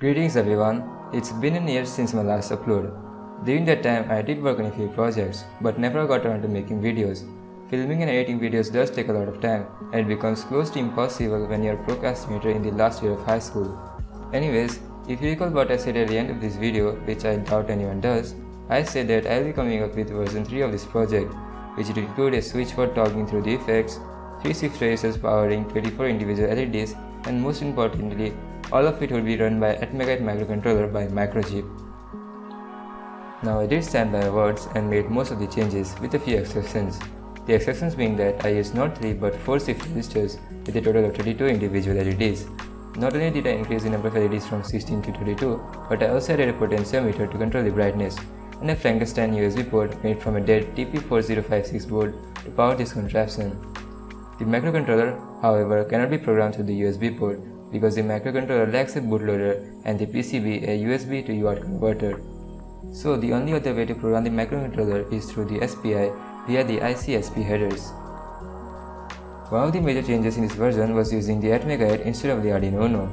Greetings everyone, it's been a year since my last upload. During that time I did work on a few projects, but never got around to making videos. Filming and editing videos does take a lot of time, and it becomes close to impossible when you are a procrastinator in the last year of high school. Anyways, if you recall what I said at the end of this video, which I doubt anyone does, I said that I will be coming up with version 3 of this project, which will include a switch for toggling through the effects, 3 shift registers powering 24 individual LEDs, and most importantly, all of it will be run by Atmega microcontroller by Microchip. Now I did stand by my words and made most of the changes with a few exceptions. The exceptions being that I used not 3 but 4 shift registers with a total of 32 individual LEDs. Not only did I increase the number of LEDs from 16 to 32, but I also added a potentiometer to control the brightness, and a Frankenstein USB port made from a dead TP4056 board to power this contraption. The microcontroller, however, cannot be programmed through the USB port because the microcontroller lacks a bootloader and the PCB a USB to UART converter. So the only other way to program the microcontroller is through the SPI via the IC/SP headers. One of the major changes in this version was using the Atmega 8 instead of the Arduino UNO.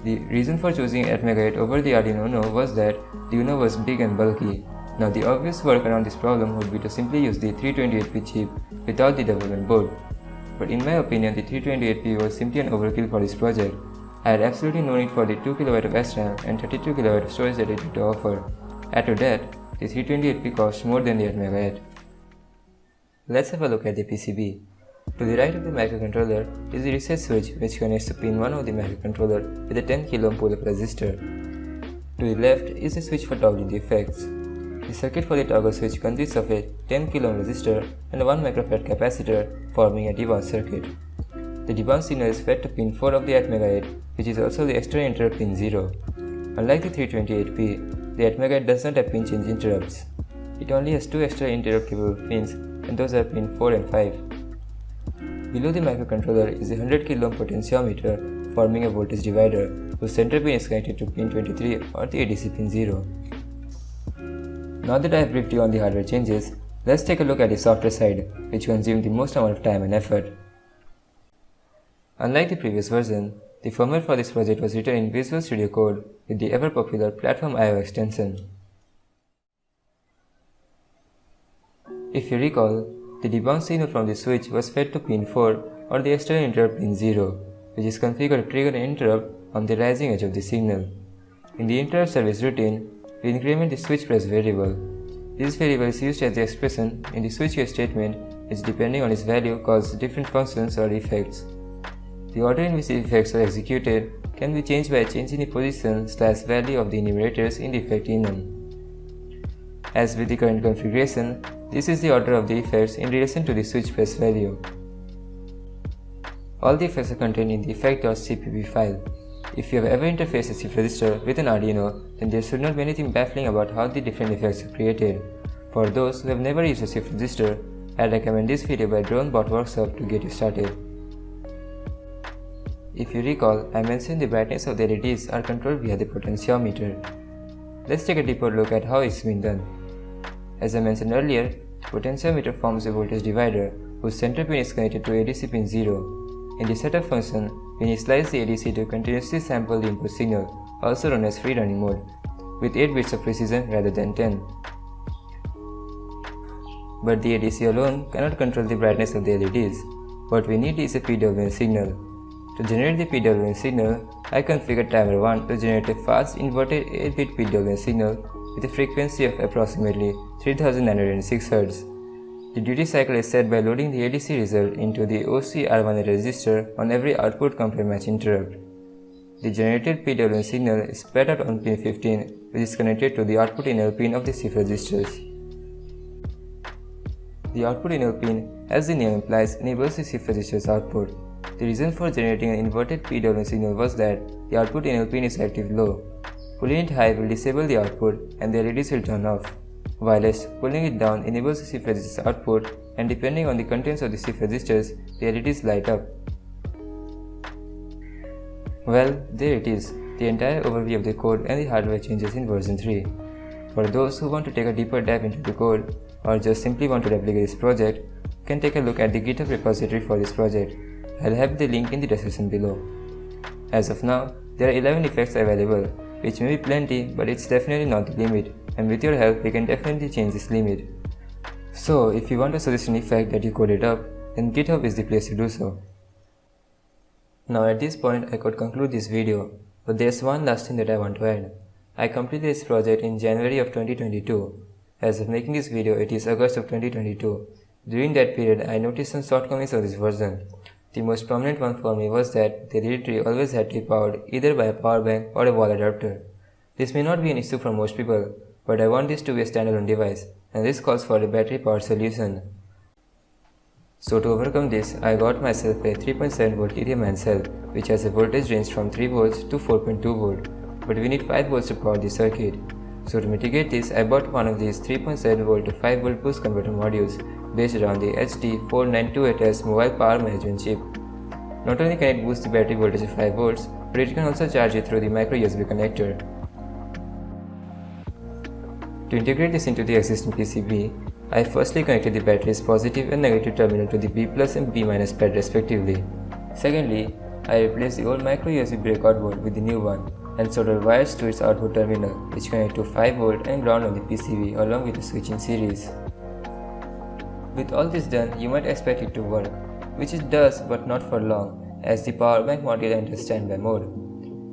The reason for choosing Atmega 8 over the Arduino UNO was that the UNO was big and bulky. Now the obvious workaround this problem would be to simply use the 328p chip without the development board. But in my opinion, the 328p was simply an overkill for this project. I had absolutely no need for the 2KB of SRAM and 32KB of storage that it had to offer. Add to that, the 328p cost more than the Atmega 8. Let's have a look at the PCB. To the right of the microcontroller is the reset switch which connects to pin 1 of the microcontroller with a 10kΩ pull-up resistor. To the left is the switch for toggling the effects. The circuit for the toggle switch consists of a 10kΩ resistor and a 1 microfarad capacitor forming a debounce circuit. The debounce signal is fed to pin 4 of the Atmega 8, which is also the external interrupt pin 0. Unlike the 328p, the Atmega 8 does not have pin change interrupts. It only has 2 extra interrupt capable pins, and those are pin 4 and 5. Below the microcontroller is a 100kΩ potentiometer forming a voltage divider, whose center pin is connected to pin 23 or the ADC pin 0. Now that I have briefed you on the hardware changes, let's take a look at the software side, which consumed the most amount of time and effort. Unlike the previous version, the firmware for this project was written in Visual Studio Code with the ever-popular Platform I/O extension. If you recall, the debounce signal from the switch was fed to pin 4 or the external interrupt pin 0, which is configured to trigger an interrupt on the rising edge of the signal. In the interrupt service routine, we increment the switch press variable. This variable is used as the expression in the switch case statement, which depending on its value calls different functions or effects. The order in which the effects are executed can be changed by changing the position/value of the enumerators in the effect enum. As with the current configuration, this is the order of the effects in relation to the switch press value. All the effects are contained in the effect.cpp file. If you have ever interfaced a shift register with an Arduino, then there should not be anything baffling about how the different effects are created. For those who have never used a shift register, I recommend this video by DroneBot Workshop to get you started. If you recall, I mentioned the brightness of the LEDs are controlled via the potentiometer. Let's take a deeper look at how it's been done. As I mentioned earlier, the potentiometer forms a voltage divider whose center pin is connected to ADC pin 0. In the setup function, we initialize the ADC to continuously sample the input signal, also known as free running mode, with 8 bits of precision rather than 10. But the ADC alone cannot control the brightness of the LEDs. What we need is a PWM signal. To generate the PWM signal, I configured timer 1 to generate a fast inverted 8-bit PWM signal with a frequency of approximately 3906 Hz. The duty cycle is set by loading the ADC result into the OCR1 register on every output compare match interrupt. The generated PWM signal is spread out on pin 15, which is connected to the output enable pin of the shift registers. The output enable pin, as the name implies, enables the shift register's output. The reason for generating an inverted PWM signal was that the output enable pin is active low. Pulling it high will disable the output and the LEDs will turn off, whilst pulling it down enables the shift register's output, and depending on the contents of the shift registers, the LEDs light up. Well, there it is, the entire overview of the code and the hardware changes in version 3. For those who want to take a deeper dive into the code, or just simply want to replicate this project, you can take a look at the GitHub repository for this project. I'll have the link in the description below. As of now, there are 11 effects available, which may be plenty, but it's definitely not the limit, and with your help we can definitely change this limit. So if you want to suggest an effect that you coded up, then GitHub is the place to do so. Now at this point I could conclude this video, but there's one last thing that I want to add. I completed this project in January of 2022. As of making this video, it is August of 2022. During that period, I noticed some shortcomings of this version. The most prominent one for me was that the directory always had to be powered either by a power bank or a wall adapter. This may not be an issue for most people, but I want this to be a standalone device, and this calls for a battery powered solution. So to overcome this, I got myself a 3.7 volt lithium-ion cell, which has a voltage range from 3 volts to 4.2 volt, but we need 5 volts to power the circuit. So to mitigate this, I bought one of these 3.7 volt to 5 volt boost converter modules based around the HD4928S mobile power management chip. Not only can it boost the battery voltage to 5 volts, but it can also charge it through the micro USB connector. To integrate this into the existing PCB, I firstly connected the battery's positive and negative terminal to the B+ and B- pad respectively. Secondly, I replaced the old micro USB breakout board with the new one and soldered wires to its output terminal, which connect to 5 volt and ground on the PCB along with the switch in series. With all this done, you might expect it to work, which it does but not for long, as the power bank module enters standby mode.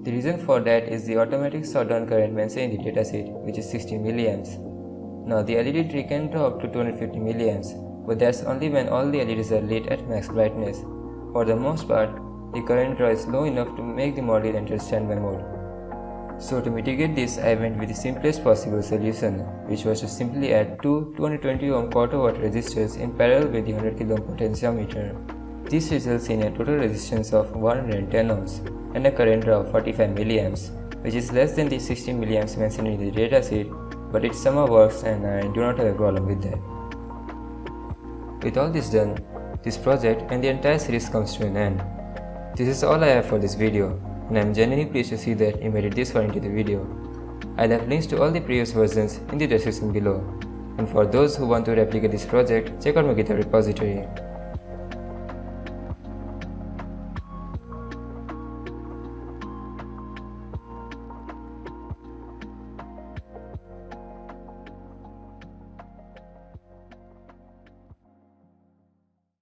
The reason for that is the automatic shutdown current mentioned in the datasheet, which is 60 mA. Now the LED tree can drop to 250 mA, but that's only when all the LEDs are lit at max brightness. For the most part, the current draw is low enough to make the module enter standby mode. So to mitigate this, I went with the simplest possible solution, which was to simply add two 220 ohm quarter watt resistors in parallel with the 100 kilo ohm potentiometer. This results in a total resistance of 110 ohms and a current draw of 45 mA, which is less than the 60 mA mentioned in the datasheet, but it somehow works and I do not have a problem with that. With all this done, this project and the entire series comes to an end. This is all I have for this video, and I am genuinely pleased to see that you made it this far into the video. I'll have links to all the previous versions in the description below, and for those who want to replicate this project, check out my GitHub repository.